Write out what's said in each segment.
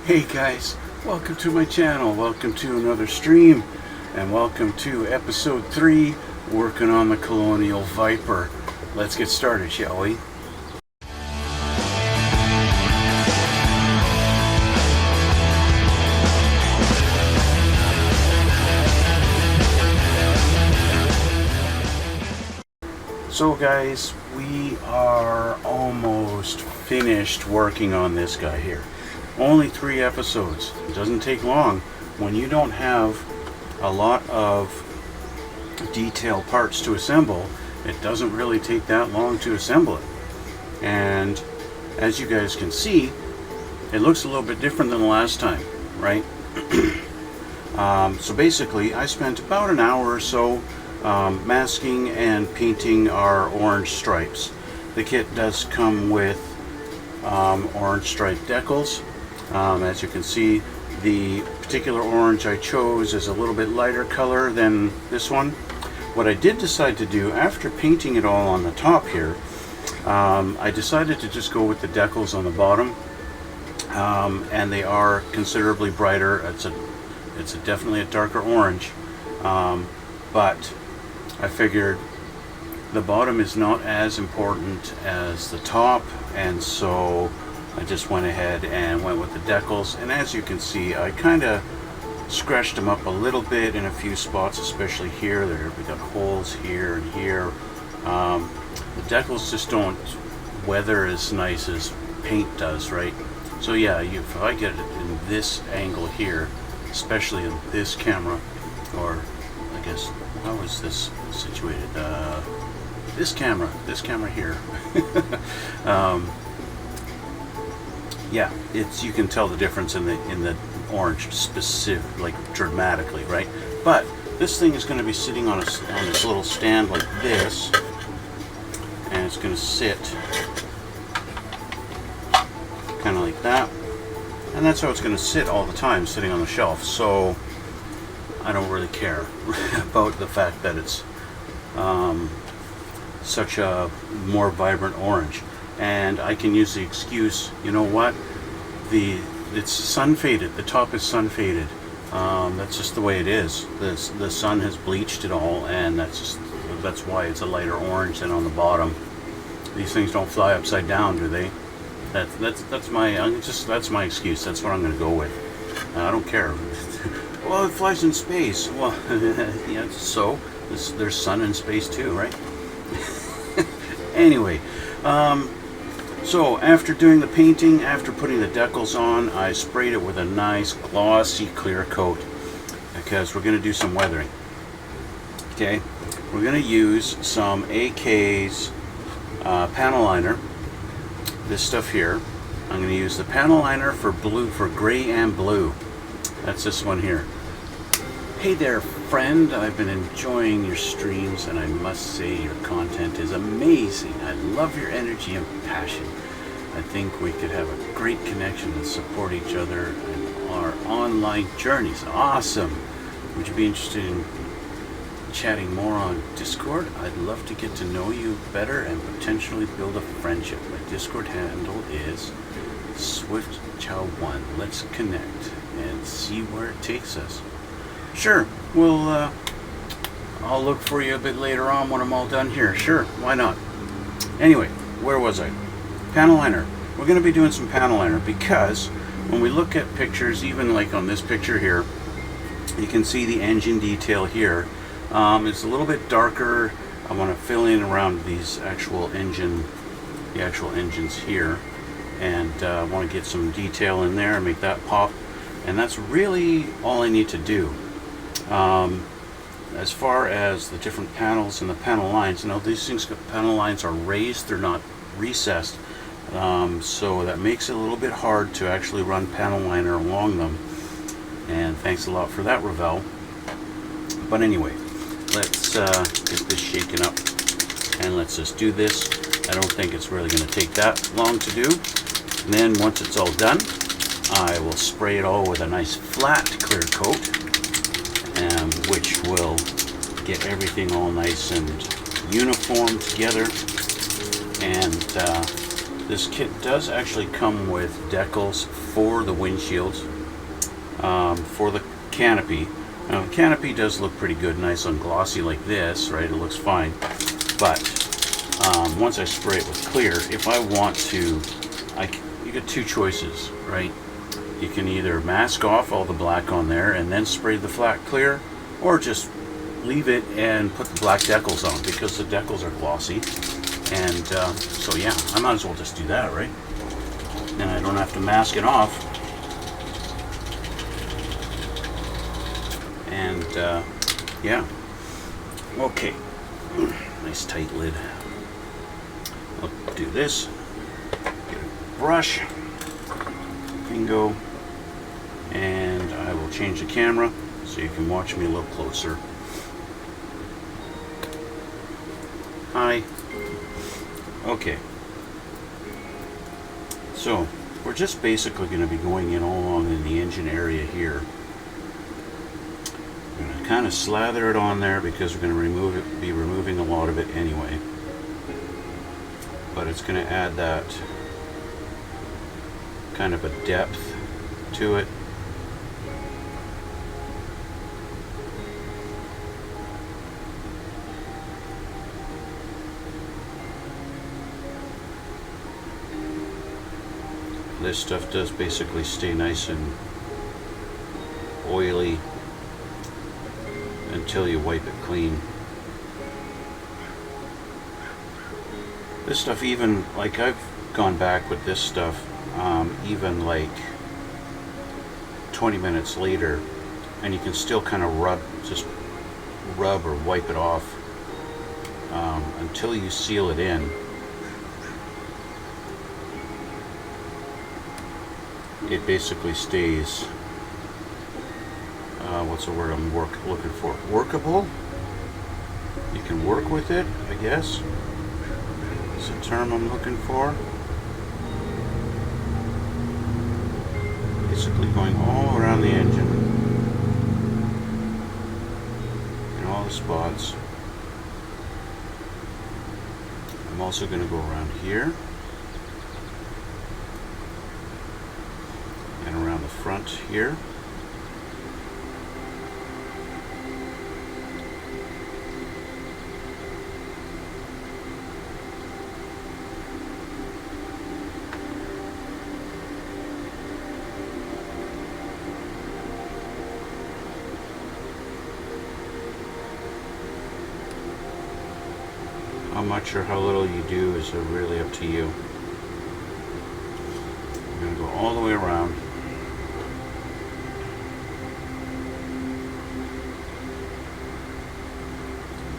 Hey guys, welcome to my channel, welcome to another stream, and welcome to episode 3, working on the Colonial Viper. Let's get started, shall we? So guys, we are almost finished working on this guy here. Only 3 episodes. It doesn't take long. When you don't have a lot of detailed parts to assemble, it doesn't really take that long to assemble it. And as you guys can see, it looks a little bit different than the last time, right? So basically, I spent about an hour or so masking and painting our orange stripes. The kit does come with orange stripe decals. As you can see, the particular orange I chose is a little bit lighter color than this one. What I did decide to do after painting it all on the top here, I decided to just go with the decals on the bottom, and they are considerably brighter. It's definitely a darker orange, but I figured the bottom is not as important as the top, and so I just went ahead and went with the decals. And as you can see, I kind of scratched them up a little bit in a few spots, especially here. We got holes here and here. The decals just don't weather as nice as paint does, right? So yeah, if I get it in this angle here, especially in this camera, or I guess, how is this situated? This camera here. Yeah, you can tell the difference in the orange specific, like dramatically, right? But this thing is going to be sitting on this little stand like this, and it's going to sit kind of like that, and that's how it's going to sit all the time, sitting on the shelf. So I don't really care about the fact that it's such a more vibrant orange. And I can use the excuse, you know what, it's sun faded, the top is sun faded. That's just the way it is. The sun has bleached it all, and that's why it's a lighter orange than on the bottom. These things don't fly upside down, do they? That's my excuse. That's what I'm going to go with. I don't care. Well, it flies in space. Well, yeah, so there's sun in space too, right? Anyway, so after doing the painting, after putting the decals on, I sprayed it with a nice glossy clear coat because we're going to do some weathering. Okay, we're going to use some AK's panel liner. This stuff here, I'm going to use the panel liner for gray and blue. That's this one here. Hey there, friend. I've been enjoying your streams, and I must say your content is amazing. I love your energy and passion. I think we could have a great connection and support each other in our online journeys. Awesome. Would you be interested in chatting more on Discord? I'd love to get to know you better and potentially build a friendship. My Discord handle is SwiftChow1. Let's connect and see where it takes us. Sure, I'll look for you a bit later on when I'm all done here. Sure, why not? Anyway, where was I? Panel liner. We're going to be doing some panel liner because when we look at pictures, even like on this picture here, you can see the engine detail here. It's a little bit darker. I want to fill in around the actual engines here, and I want to get some detail in there and make that pop. And that's really all I need to do. As far as the different panels and the panel lines, these panel lines are raised, they're not recessed, so that makes it a little bit hard to actually run panel liner along them, and thanks a lot for that, Revell. But anyway, let's get this shaken up, and let's just do this. I don't think it's really going to take that long to do. And then once it's all done, I will spray it all with a nice flat clear coat, which will get everything all nice and uniform together. And this kit does actually come with decals for the windshields. For the canopy, now the canopy does look pretty good, nice and glossy like this, right? It looks fine. But once I spray it with clear, if I want to, you get two choices, right? You can either mask off all the black on there and then spray the flat clear, or just leave it and put the black decals on, because the decals are glossy. And so yeah, I might as well just do that, right? Then I don't have to mask it off. And yeah, okay, nice tight lid. I'll do this, get a brush, bingo, and I will change the camera so you can watch me a little closer. Hi. Okay, so we're just basically going to be going in all along in the engine area here. I'm going to kind of slather it on there because we're going to be removing a lot of it anyway. But it's going to add that kind of a depth to it. This stuff does basically stay nice and oily until you wipe it clean. This stuff, even like I've gone back with this stuff, even like 20 minutes later, and you can still kind of rub or wipe it off until you seal it in. It basically stays, what's the word I'm looking for? Workable? You can work with it, I guess. Is the term I'm looking for. Basically going all around the engine in all the spots. I'm also going to go around here and around the front here. How much or how little you do is really up to you. I'm going to go all the way around.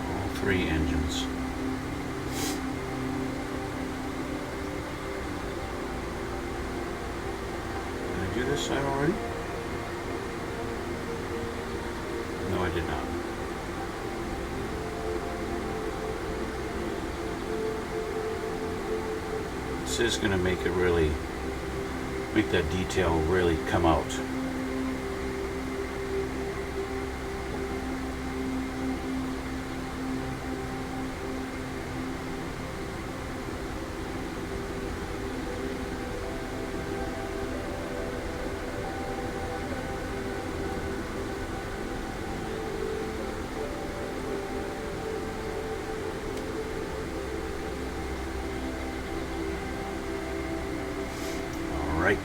All three engines. Did I do this side already? No, I did not. This is going to make it really, make that detail really come out. Right.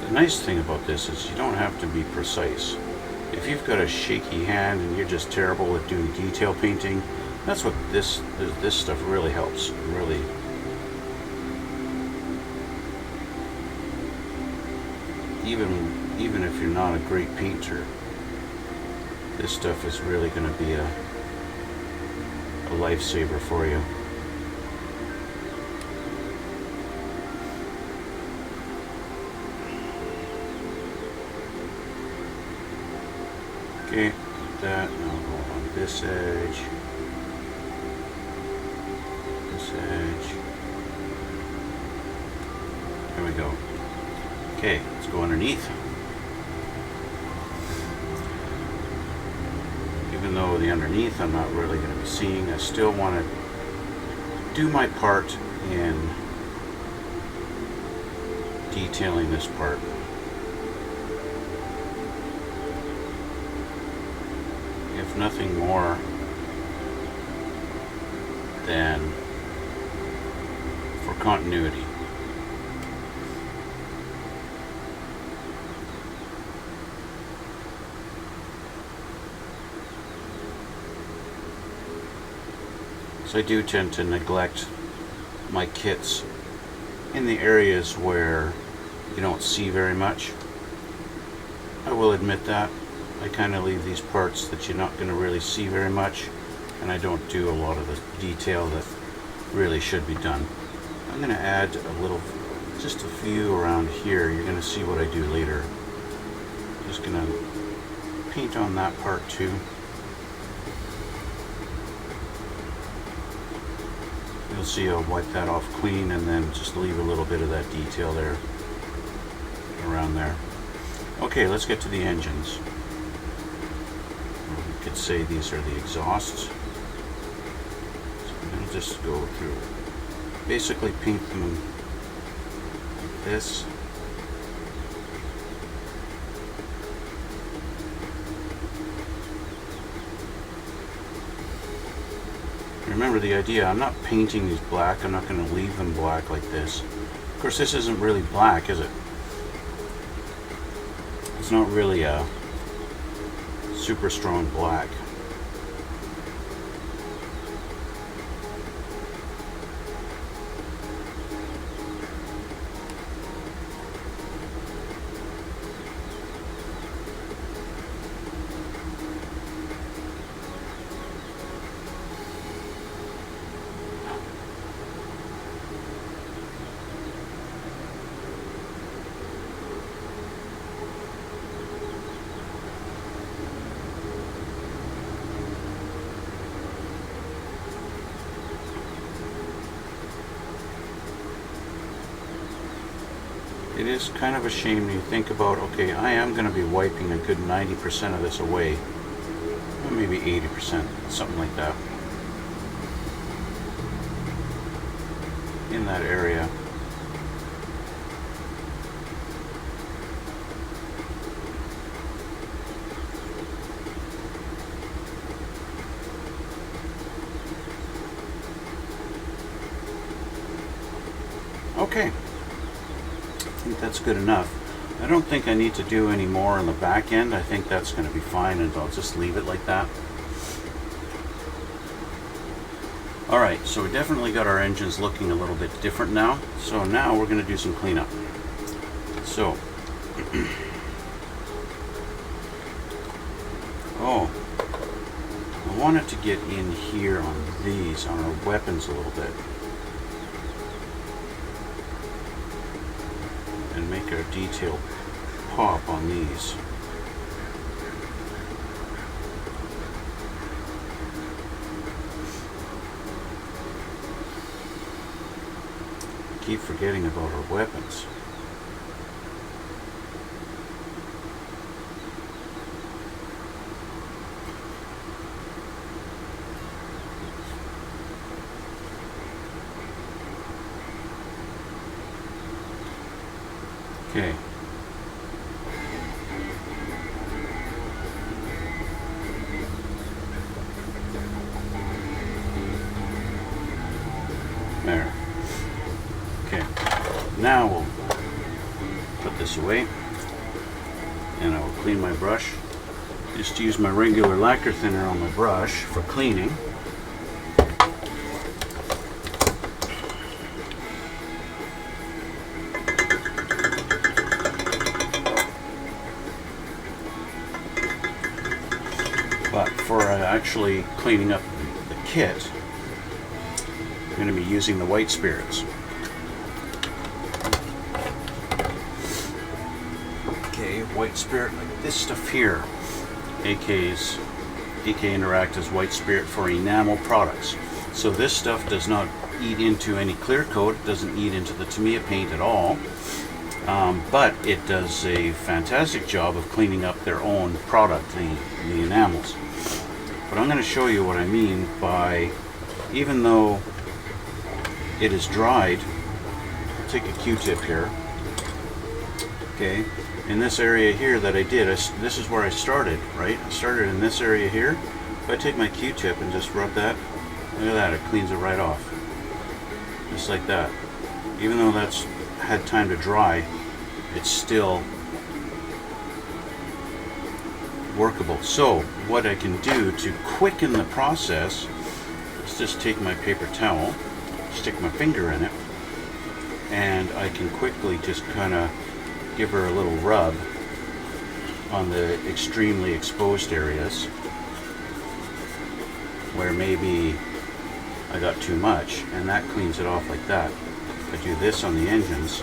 The nice thing about this is you don't have to be precise. If you've got a shaky hand and you're just terrible at doing detail painting, that's what this stuff really helps. Really. Even if you're not a great painter, this stuff is really going to be a lifesaver for you. Okay, like that. Now I'll go on this edge, this edge. There we go. Okay, let's go underneath. Even though the underneath I'm not really going to be seeing, I still want to do my part in detailing this part. If nothing more than for continuity. So I do tend to neglect my kits in the areas where you don't see very much. I will admit that. I kind of leave these parts that you're not going to really see very much, and I don't do a lot of the detail that really should be done. I'm going to add a little, just a few around here. You're going to see what I do later. Just going to paint on that part too. You'll see I'll wipe that off clean and then just leave a little bit of that detail there, around there. Okay, let's get to the engines. Or we could say these are the exhausts. So I'm going to just go through, basically paint them like this. Remember the idea, I'm not painting these black, I'm not going to leave them black like this. Of course this isn't really black, is it? It's not really a super strong black. It is kind of a shame when you think about, okay, I am going to be wiping a good 90% of this away, or maybe 80%, something like that, in that area. Okay. I think that's good enough. I don't think I need to do any more on the back end. I think that's going to be fine, and I'll just leave it like that. Alright, so we definitely got our engines looking a little bit different now. So now we're going to do some cleanup. So, I wanted to get in here on these, on our weapons a little bit. And make our detail pop on these. Keep forgetting about our weapons. Okay. There. Okay. Now we'll put this away, and I will clean my brush. Just use my regular lacquer thinner on my brush for cleaning. But for actually cleaning up the kit, I'm going to be using the white spirits. Okay, white spirit, like this stuff here. AK Interact is white spirit for enamel products. So this stuff does not eat into any clear coat, it doesn't eat into the Tamiya paint at all. but it does a fantastic job of cleaning up their own product, the enamels. But I'm going to show you what I mean by, even though it is dried, I'll take a Q-tip here. Okay, in this area here that I did, this is where I started, right? I started in this area here. If I take my Q-tip and just rub that, look at that, it cleans it right off. Just like that. Even though that's had time to dry, it's still workable. So what I can do to quicken the process is just take my paper towel, stick my finger in it, and I can quickly just kind of give her a little rub on the extremely exposed areas where maybe I got too much, and that cleans it off like that. I do this on the engines,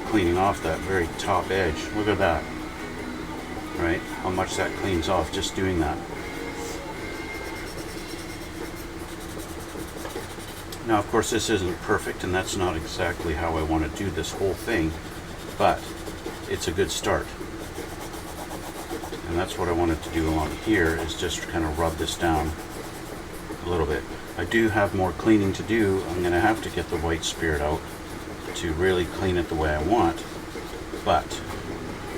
cleaning off that very top edge. Look at that, right? How much that cleans off just doing that. Now, of course, this isn't perfect, and that's not exactly how I want to do this whole thing, but it's a good start. And that's what I wanted to do along here, is just kind of rub this down a little bit. I do have more cleaning to do. I'm going to have to get the white spirit out to really clean it the way I want, but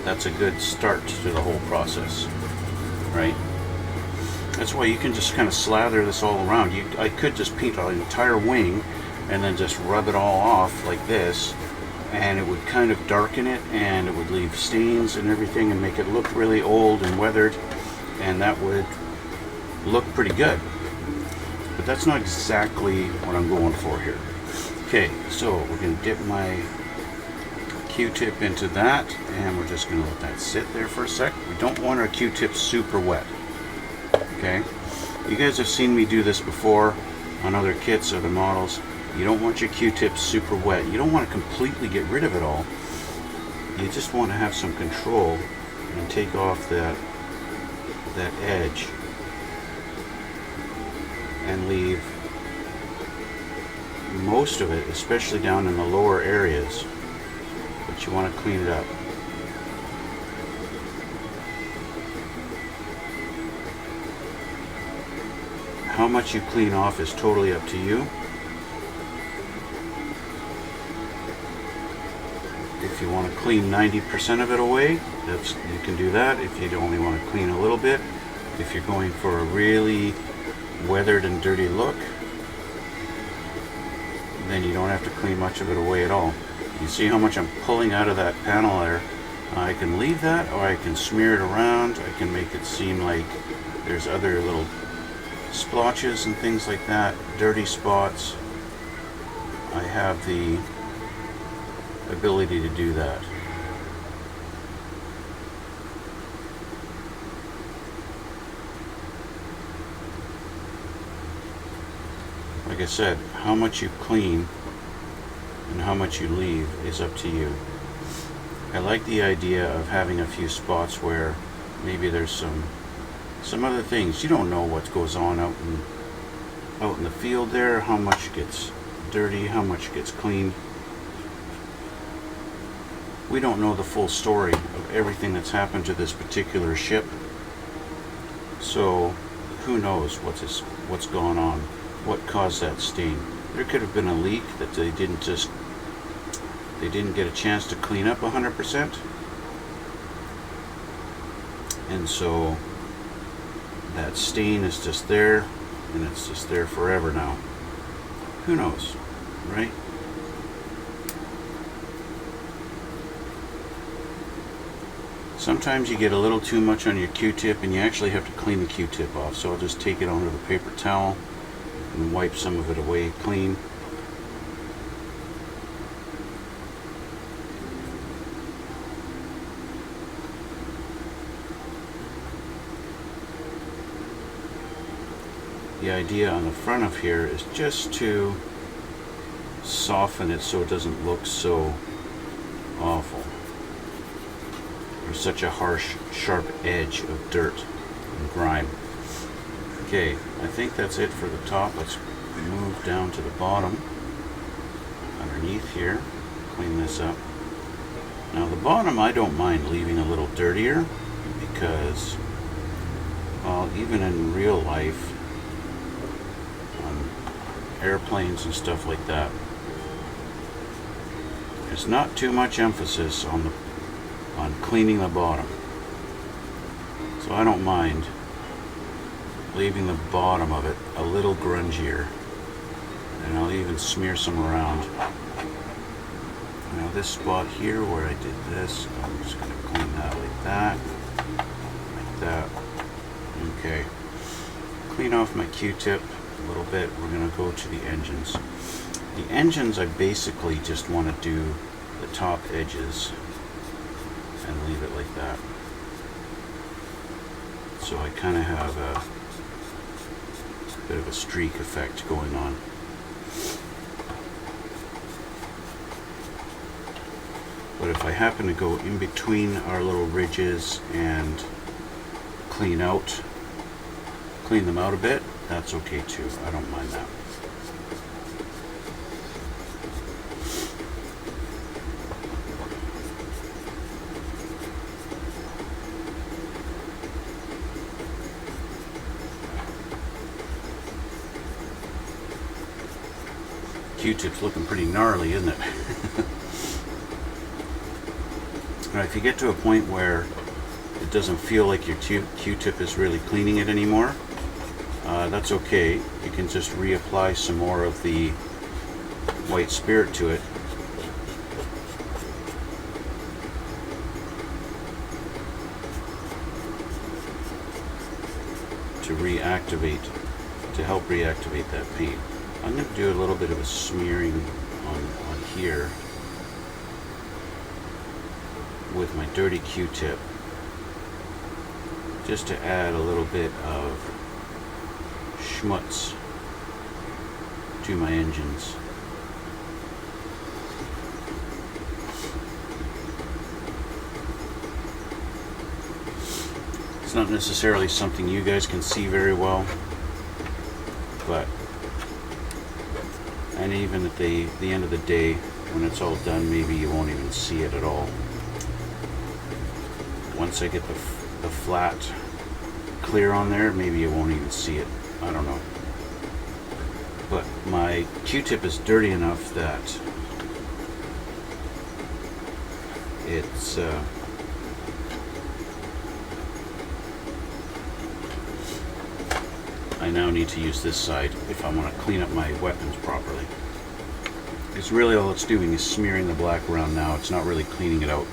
that's a good start to the whole process, right? That's why you can just kind of slather this all around. I could just paint an entire wing and then just rub it all off like this, and it would kind of darken it, and it would leave stains and everything and make it look really old and weathered, and that would look pretty good. But that's not exactly what I'm going for here. Okay, so we're going to dip my Q-tip into that, and we're just going to let that sit there for a sec. We don't want our Q-tip super wet. Okay, you guys have seen me do this before on other kits, other models. You don't want your Q-tip super wet. You don't want to completely get rid of it all. You just want to have some control and take off that edge and leave most of it, especially down in the lower areas, but you want to clean it up. How much you clean off is totally up to you. If you want to clean 90% of it away, you can do that. If you only want to clean a little bit, if you're going for a really weathered and dirty look, then you don't have to clean much of it away at all. You see how much I'm pulling out of that panel there? I can leave that, or I can smear it around. I can make it seem like there's other little splotches and things like that, dirty spots. I have the ability to do that. Like I said, how much you clean and how much you leave is up to you. I like the idea of having a few spots where maybe there's some other things. You don't know what goes on out in the field there, how much gets dirty, how much gets cleaned. We don't know the full story of everything that's happened to this particular ship, so who knows what's gone on, what caused that stain. There could have been a leak that they didn't get a chance to clean up 100%, and so that stain is just there, and it's just there forever now. Who knows, right? Sometimes you get a little too much on your Q-tip and you actually have to clean the Q-tip off, so I'll just take it onto the paper towel and wipe some of it away clean. The idea on the front of here is just to soften it so it doesn't look so awful. There's such a harsh, sharp edge of dirt and grime. Okay, I think that's it for the top. Let's move down to the bottom underneath here, clean this up. Now the bottom I don't mind leaving a little dirtier because, well, even in real life, on airplanes and stuff like that, there's not too much emphasis on cleaning the bottom. So I don't mind leaving the bottom of it a little grungier, and I'll even smear some around. Now this spot here where I did this, I'm just going to clean that like that, like that. Okay, clean off my Q-tip a little bit. We're going to go to the engines. The engines, I basically just want to do the top edges and leave it like that. So I kind of have a bit of a streak effect going on. But if I happen to go in between our little ridges and clean them out a bit, that's okay too. I don't mind that. Q-tip's looking pretty gnarly, isn't it? Now, if you get to a point where it doesn't feel like your Q-tip is really cleaning it anymore, that's okay. You can just reapply some more of the white spirit to it. To help reactivate that paint. I'm going to do a little bit of a smearing on here with my dirty Q-tip, just to add a little bit of schmutz to my engines. It's not necessarily something you guys can see very well, but, and even at the end of the day, when it's all done, maybe you won't even see it at all. Once I get the flat clear on there, maybe you won't even see it. I don't know. But my Q-tip is dirty enough that it's I now need to use this side if I want to clean up my weapons properly. Because really all it's doing is smearing the black around now. It's not really cleaning it out.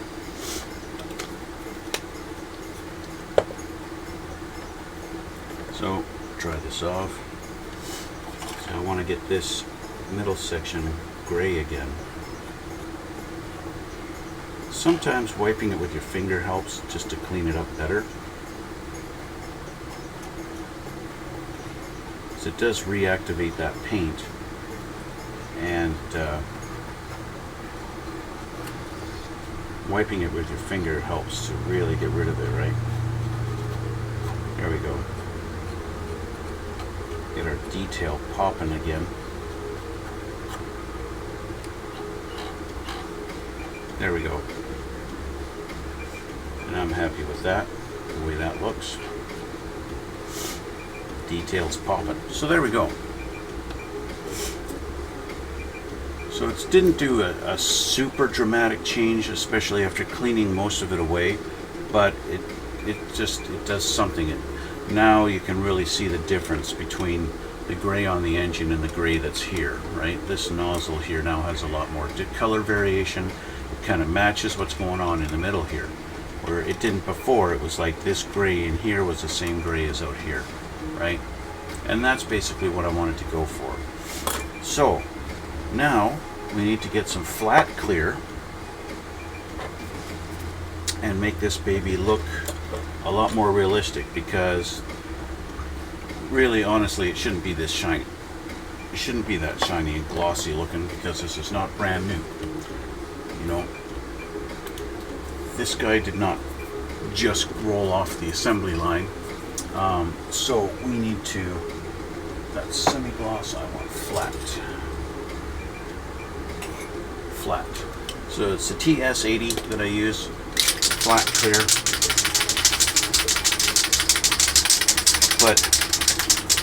So, dry this off. So I want to get this middle section gray again. Sometimes wiping it with your finger helps just to clean it up better. So it does reactivate that paint, and wiping it with your finger helps to really get rid of it, right? There we go. Get our detail popping again. There we go. And I'm happy with that, the way that looks. Details popping. So there we go. So it didn't do a super dramatic change, especially after cleaning most of it away, but it does something. Now you can really see the difference between the gray on the engine and the gray that's here, right? This nozzle here now has a lot more color variation. It kind of matches what's going on in the middle here, where it didn't before. It was like this gray in here was the same gray as out here, right? And that's basically what I wanted to go for. So now we need to get some flat clear and make this baby look a lot more realistic, because really honestly it shouldn't be this shiny. It shouldn't be that shiny and glossy looking, because this is not brand new. You know, this guy did not just roll off the assembly line. So we need to, that semi-gloss I want flat. So it's the TS80 that I use, flat clear. But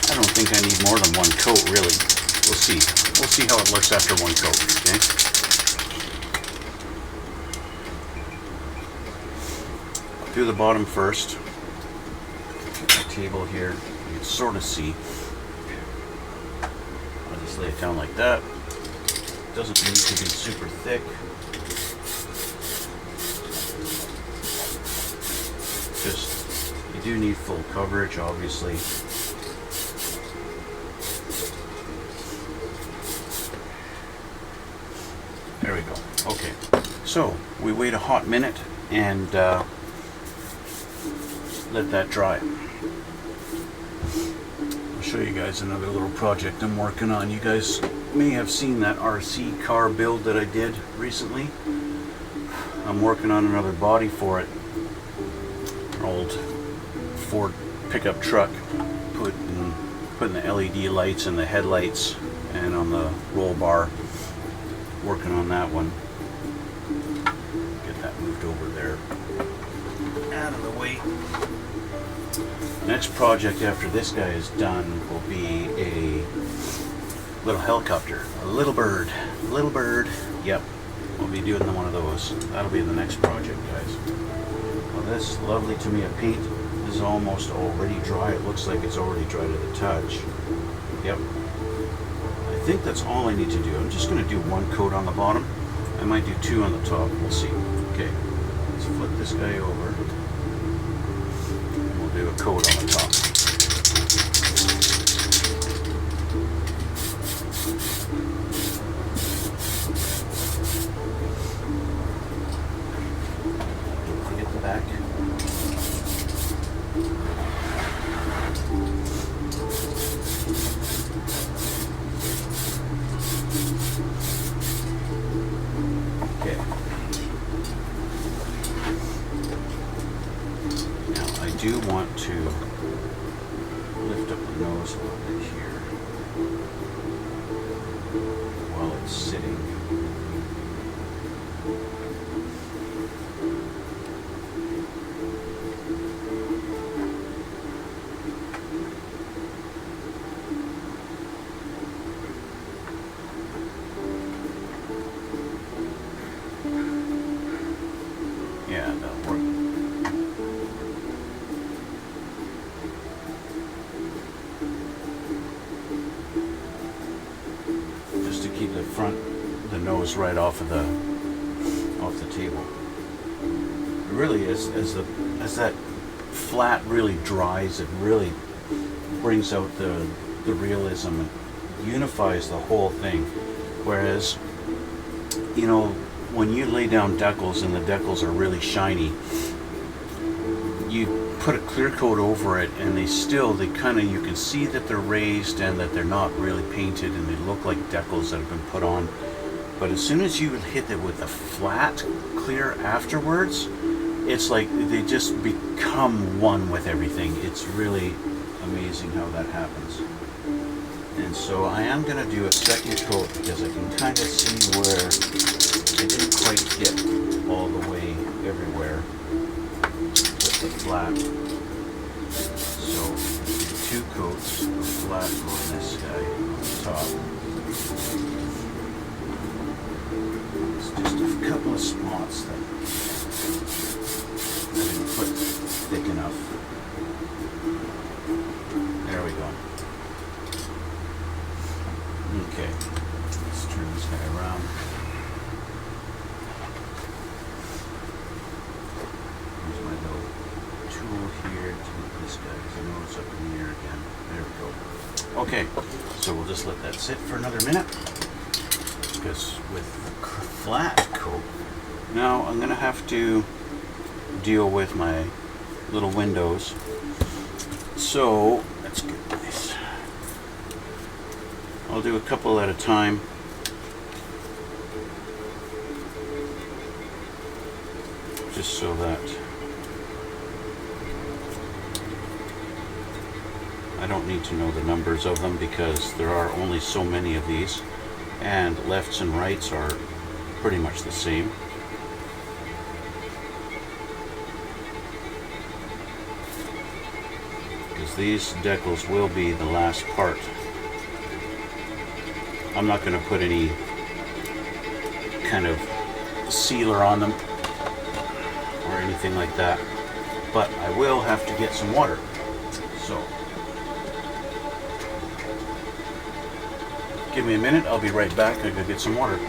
I don't think I need more than one coat, really. We'll see. We'll see how it looks after one coat, okay? I'll do the bottom first. My table here, you can sort of see. I'll just lay it down like that. Doesn't need to be super thick. Just, you do need full coverage, obviously. There we go. Okay, so we wait a hot minute and let that dry. I'll show you guys another little project I'm working on. You guys may have seen that RC car build that I did recently. I'm working on another body for it. An old Ford pickup truck, putting the LED lights and the headlights and on the roll bar. Working on that one. Get that moved over there. Out of the way. Next project after this guy is done will be a little helicopter. A little bird. Little bird. Yep. We'll be doing one of those. That'll be the next project, guys. Well, this lovely Tamiya paint is almost already dry. It looks like it's already dry to the touch. Yep. I think that's all I need to do. I'm just going to do one coat on the bottom. I might do two on the top. We'll see. Okay. Let's flip this guy over. We'll do a coat on the top. Don't forget the back. Okay. Now I do want to lift up the nose a little bit here while it's sitting. Yeah, that'll work. Just to keep the nose right off the table. It really is, as that flat really dries, it really brings out the realism and unifies the whole thing. Whereas, you know, when you lay down decals and the decals are really shiny, you put a clear coat over it and you can see that they're raised and that they're not really painted and they look like decals that have been put on. But as soon as you hit it with a flat clear afterwards, it's like they just become one with everything. It's really amazing how that happens. And so I am going to do a second coat because I can kind of see where I didn't quite get all the way everywhere with the flat. So do two coats of flat on this guy on the top. It's just a couple of spots that I didn't put thick enough. There we go. Okay, let's turn this guy around. Here's my little tool here to move this guy, because I know it's up in the air again. There we go. Okay, so we'll just let that sit for another minute. Because with the flat coat, now I'm going to have to deal with my little windows. So let's get this. I'll do a couple at a time. Just so that I don't need to know the numbers of them because there are only so many of these and lefts and rights are pretty much the same. because these decals will be the last part. I'm not going to put any kind of sealer on them or anything like that, but I will have to get some water. So give me a minute, I'll be right back. I'm going to get some water.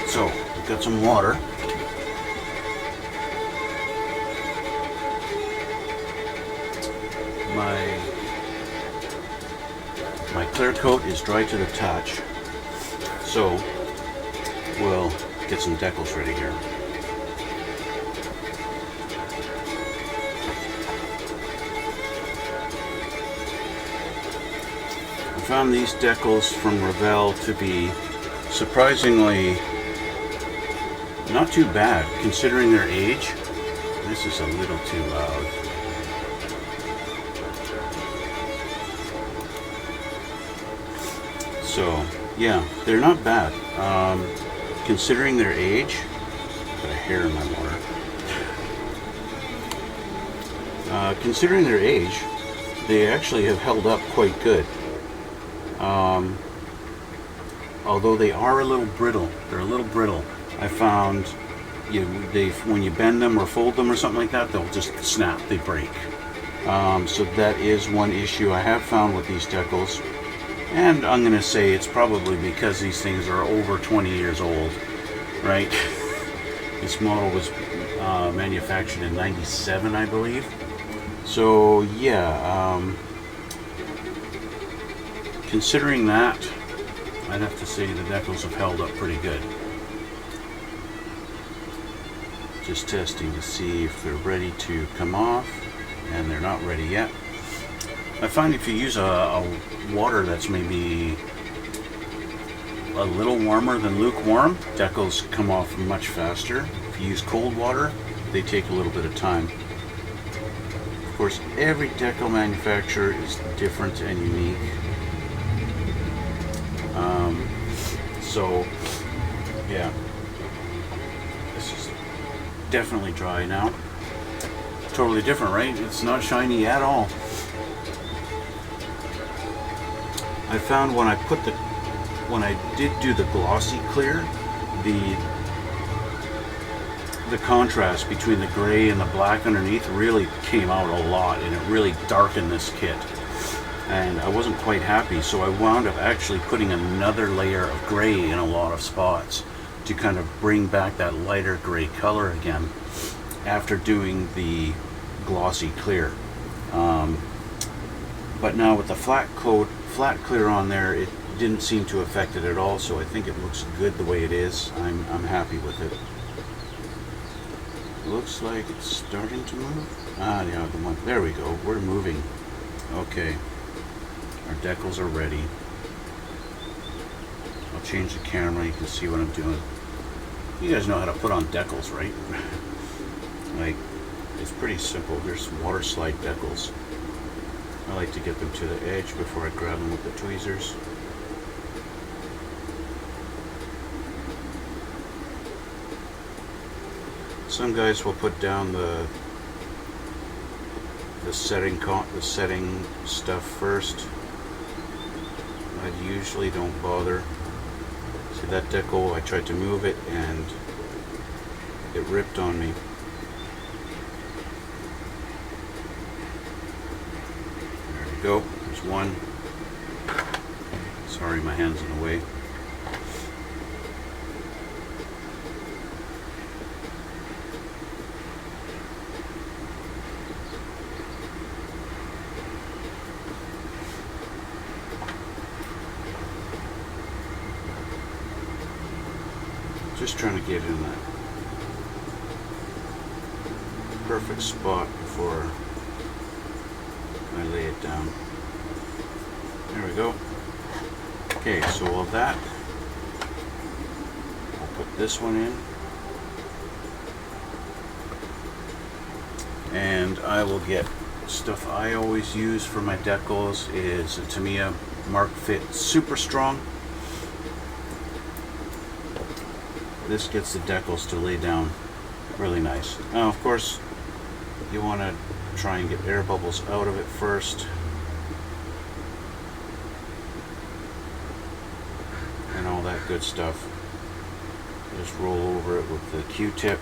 So, we've got some water. My clear coat is dry to the touch. So, we'll get some decals ready here. I found these decals from Revell to be surprisingly not too bad, considering their age. This is a little too loud. So, yeah, they're not bad. Considering their age, got a hair in my water. Considering their age, they actually have held up quite good. Although they are a little brittle. They're a little brittle. I found when you bend them or fold them or something like that, they'll just snap, they break. So that is one issue I have found with these decals. And I'm going to say it's probably because these things are over 20 years old, right? This model was manufactured in '97, I believe. So yeah, considering that, I'd have to say the decals have held up pretty good. Just testing to see if they're ready to come off, and they're not ready yet. I find if you use a water that's maybe a little warmer than lukewarm, decals come off much faster. If you use cold water, they take a little bit of time. Of course, every decal manufacturer is different and unique. So, yeah. This is definitely dry now. Totally different, right? It's not shiny at all. I found when I did do the glossy clear, the contrast between the gray and the black underneath really came out a lot, and it really darkened this kit. And I wasn't quite happy, so I wound up actually putting another layer of gray in a lot of spots to kind of bring back that lighter gray color again after doing the glossy clear. But now with the flat clear on there, it didn't seem to affect it at all, so I think it looks good the way it is. I'm happy with it. Looks like it's starting to move. Ah, yeah, there we go. We're moving. Okay. Our decals are ready. I'll change the camera. You can see what I'm doing. You guys know how to put on decals, right? Like, it's pretty simple. There's water slide decals. I like to get them to the edge before I grab them with the tweezers. Some guys will put down the setting stuff first. I usually don't bother. See that decal, I tried to move it and it ripped on me. There we go, there's one. Sorry, my hand's in the way. Just trying to get in that perfect spot before I lay it down. There we go. Okay, so all that, I'll put this one in. And I will get stuff I always use for my decals is a Tamiya Mark Fit Super Strong. This gets the decals to lay down really nice. Now, of course, you want to try and get air bubbles out of it first. And all that good stuff. Just roll over it with the Q-tip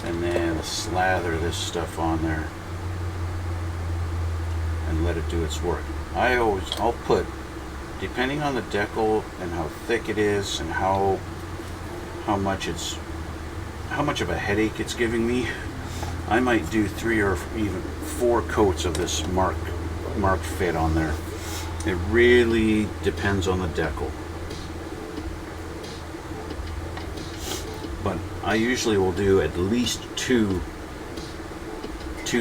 and then slather this stuff on there and let it do its work. I'll put, depending on the decal and how thick it is and how much of a headache it's giving me, I might do 3 or even 4 coats of this Mark Fit on there. It really depends on the decal. But I usually will do at least two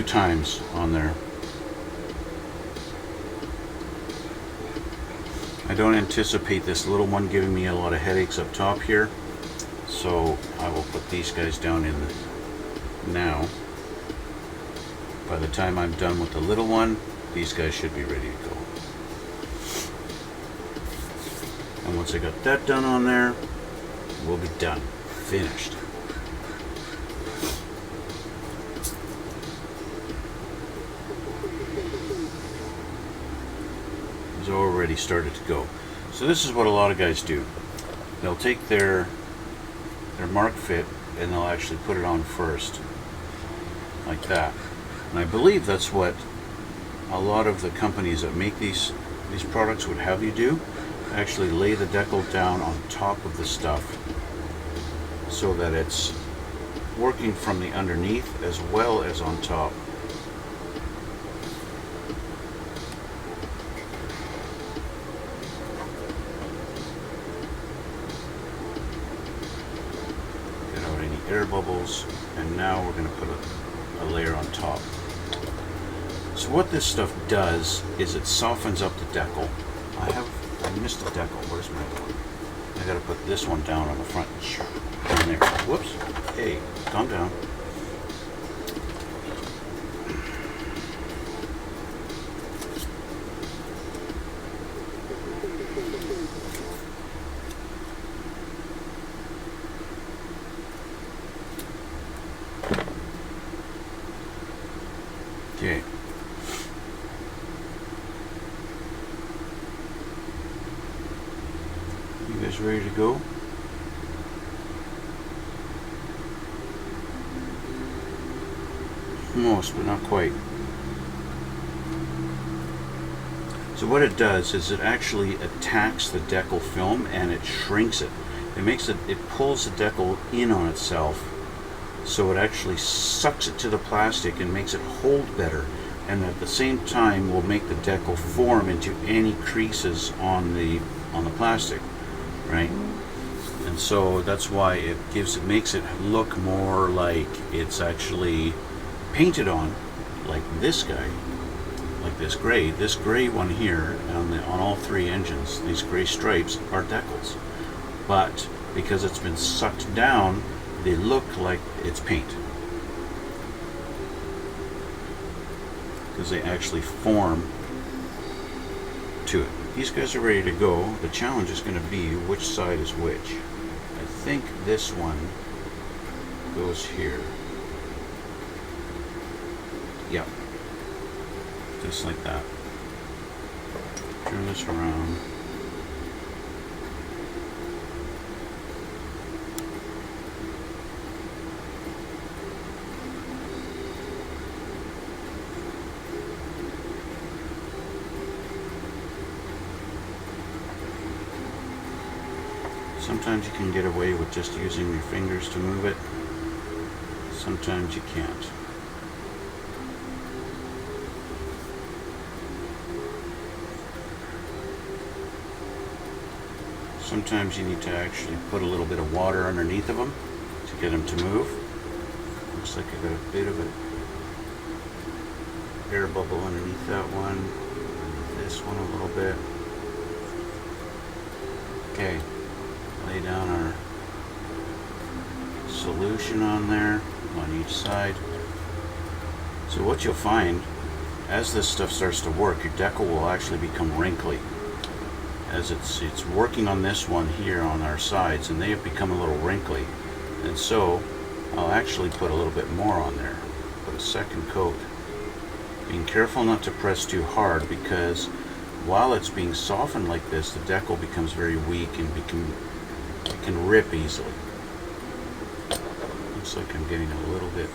times on there. I don't anticipate this little one giving me a lot of headaches up top here, so I will put these guys down in now. By the time I'm done with the little one, these guys should be ready to go. And once I got that done on there, we'll be done. Finished. It's already started to go. So this is what a lot of guys do. They'll take their Mark Fit and they'll actually put it on first, like that. And I believe that's what a lot of the companies that make these products would have you do. Actually lay the decal down on top of the stuff, so that it's working from the underneath as well as on top. Get out any air bubbles, and now we're going to put a layer on top. So what this stuff does is it softens up the decal. I missed a decal. Where's my one? I gotta put this one down on the front. Down there. Whoops. Hey, calm down. Okay. You guys ready to go? Almost, but not quite. So what it does is it actually attacks the decal film and it shrinks it. It pulls the decal in on itself, so it actually sucks it to the plastic and makes it hold better, and at the same time will make the decal form into any creases on the plastic, right? And so that's why it makes it look more like it's actually painted on, like this guy, like this gray one here on all 3 engines. These gray stripes are decals, but because it's been sucked down, they look like it's paint because they actually form to it. These guys are ready to go. The challenge is going to be which side is which. I think this one goes here. Yep. Just like that. Turn this around. Sometimes you can get away with just using your fingers to move it. Sometimes you can't. Sometimes you need to actually put a little bit of water underneath of them to get them to move. Looks like I got a bit of it air bubble underneath that one, this one a little bit. Okay, lay down our solution on there on each side. So what you'll find as this stuff starts to work, your decal will actually become wrinkly as it's working on this one here on our sides, and they have become a little wrinkly. And so I'll actually put a little bit more on there, put a second coat, being careful not to press too hard, because while it's being softened like this, the decal becomes very weak and it can rip easily. Looks like I'm getting a little bit.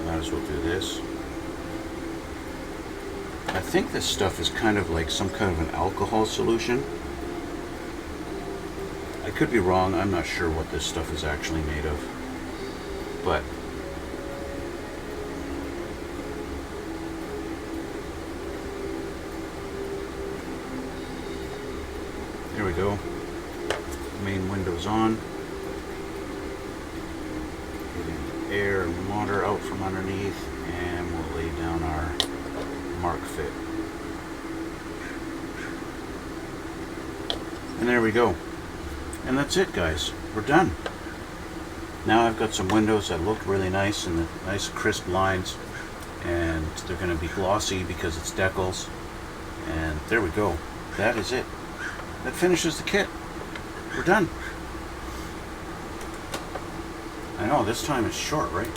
Might as well do this. I think this stuff is kind of like some kind of an alcohol solution. I could be wrong, I'm not sure what this stuff is actually made of. But there we go. Main window's on. Getting air and water out from underneath, and we'll lay down our mark fit. And there we go. And that's it, guys. We're done. Now I've got some windows that look really nice and the nice crisp lines, and they're going to be glossy because it's decals. And there we go. That is it. That finishes the kit. We're done. I know, this time it's short, right?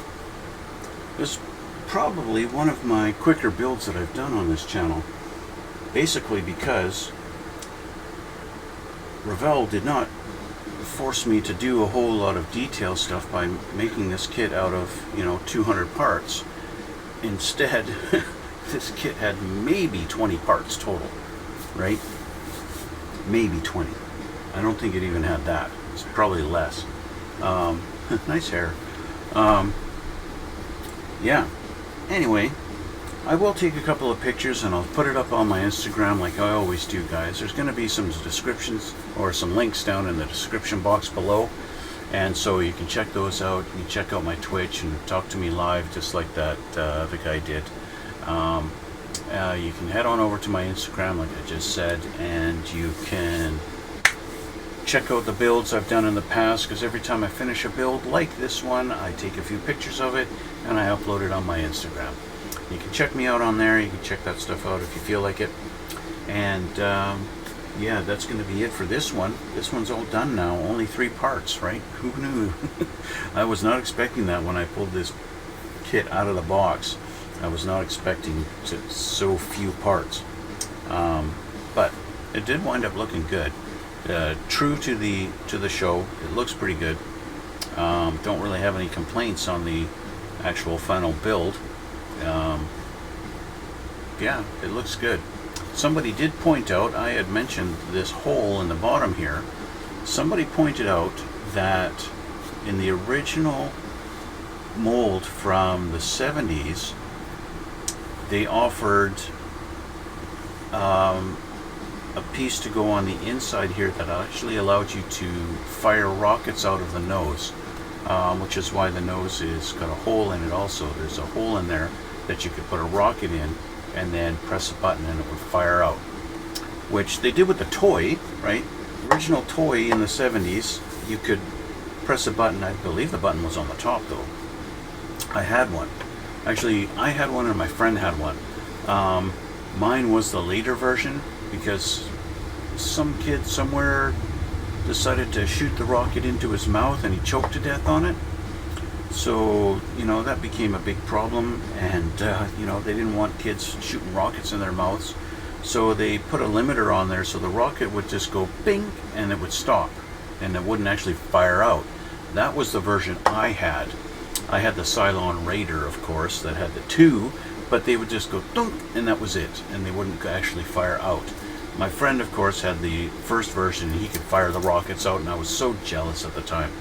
This is probably one of my quicker builds that I've done on this channel. Basically because Revell did not force me to do a whole lot of detail stuff by making this kit out of, 200 parts. Instead, this kit had maybe 20 parts total, right? Maybe 20. I don't think it even had that. It's probably less. Nice hair. Yeah. Anyway, I will take a couple of pictures and I'll put it up on my Instagram like I always do, guys. There's going to be some descriptions or some links down in the description box below, and so you can check those out. You can check out my Twitch and talk to me live just like that other guy did. You can head on over to my Instagram like I just said, and you can check out the builds I've done in the past, because every time I finish a build like this one, I take a few pictures of it and I upload it on my Instagram. You can check me out on there. You can check that stuff out if you feel like it. And yeah, that's going to be it for this one. This one's all done now. Only 3 parts, right? Who knew? I was not expecting that when I pulled this kit out of the box. I was not expecting so few parts. But it did wind up looking good. True to the show, it looks pretty good. Don't really have any complaints on the actual final build. Yeah, it looks good. Somebody did point out, I had mentioned this hole in the bottom here. Somebody pointed out that in the original mold from the 70s, they offered a piece to go on the inside here that actually allowed you to fire rockets out of the nose, which is why the nose is got a hole in it also. There's a hole in there that you could put a rocket in and then press a button and it would fire out, which they did with the toy, right? The original toy in the 70s, you could press a button. I believe the button was on the top though. I had one. Actually, I had one and my friend had one. Mine was the later version because some kid somewhere decided to shoot the rocket into his mouth and he choked to death on it. So, that became a big problem, and, they didn't want kids shooting rockets in their mouths. So they put a limiter on there so the rocket would just go bing and it would stop and it wouldn't actually fire out. That was the version I had. I had the Cylon Raider, of course, that had the 2, but they would just go dunk and that was it, and they wouldn't actually fire out. My friend, of course, had the first version. He could fire the rockets out, and I was so jealous at the time.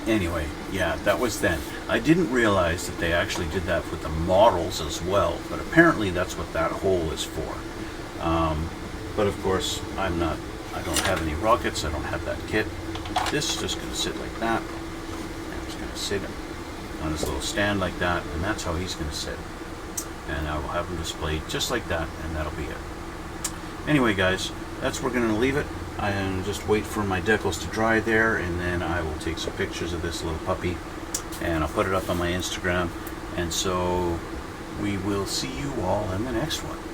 Anyway, yeah, that was then. I didn't realize that they actually did that with the models as well, but apparently that's what that hole is for. But of course, I don't have any rockets. I don't have that kit. this is just going to sit like that. I'm just going to sit on this little stand like that, and that's how he's going to sit. And I will have him displayed just like that, and that'll be it. Anyway, guys, that's where we're going to leave it. And just wait for my decals to dry there, and then I will take some pictures of this little puppy, and I'll put it up on my Instagram. And so we will see you all in the next one.